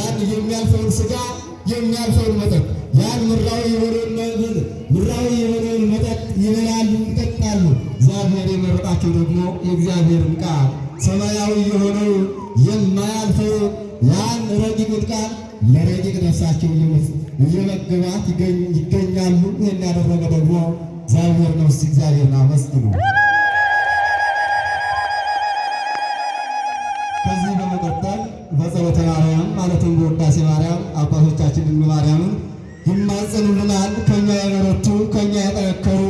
ያን የሚያልፈውን ሥጋ የሚያልፈውን መጠጥ ያን ምድራዊ የሆነውን መጠጥ ይበላሉ፣ ይጠጣሉ። እግዚአብሔር የመረጣቸው ደግሞ የእግዚአብሔርን ቃል ሰማያዊ የሆነው የማያልፈው ያን ረቂቁን ቃል ለረቂቅ ነፍሳቸው እየመገባት ይገኛሉ። ይህን ያደረገ ደግሞ እግዚአብሔር ነው። እስቲ እግዚአብሔርን አመስግኑ። ከዚህ በመቀጠል በጸሎተ ማርያም ማለትም በውዳሴ ማርያም አባቶቻችን ድንግል ማርያምን ይማጸኑልናል። ከኛ የበረቱ ከኛ የጠነከሩ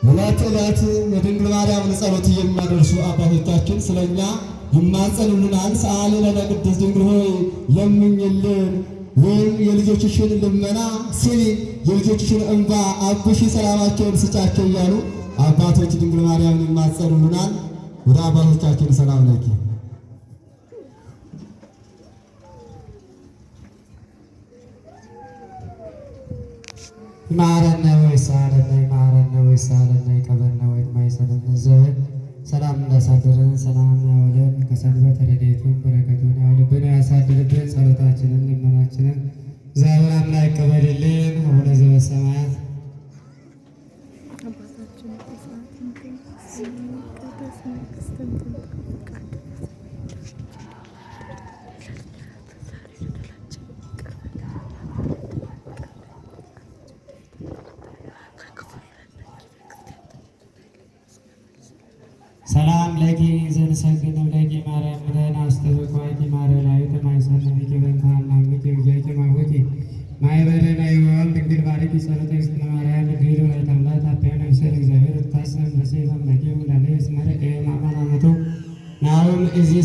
ዕለት ዕለት የድንግል ማርያምን ጸሎት የሚያደርሱ አባቶቻችን ስለኛ ይማጸኑልናል። ሰአሊ ለነ ቅድስት ድንግል ሆይ ለምኝልን፣ ወይም የልጆችሽን ልመና ስሚ፣ የልጆችሽን እንባ አብሺ፣ ሰላማቸውን ስጫቸው እያሉ አባቶች ድንግል ማርያምን ይማጸኑልናል። ወደ አባቶቻችን ሰላም ለኪ ማረነ ወይሳለነ ማረነ ወይሳለነ ቀበነ ወይ ማይሰለነ ዘበን ሰላም እንዳሳደረን ሰላም ያውለን። ከሰንበት ረድኤቱን በረከቱን ያውልብን ያሳድርብን። ጸሎታችንን ልመናችንን እግዚአብሔር አምላክ ይቀበልልን። አቡነ ዘበሰማያት ሰላም ለኪ ዘንሰግድ ለኪ ማርያም ብለን አስተበቋቂ ማረላዊ ተማይሰነ ሚኪ በንታና ሚኪ ወጃቂ ማወቂ ማይበረና ይወል ድንግል ባሪኪ ጸሎተ እግዝእትነ ማርያም ድንግል ወላዲተ አምላክ አጥያነ ምስለ እግዚአብሔር ታሰም በሰይፈ መኪው ለኔ ስመረቀ ማማናመቱ ናውም እዚህ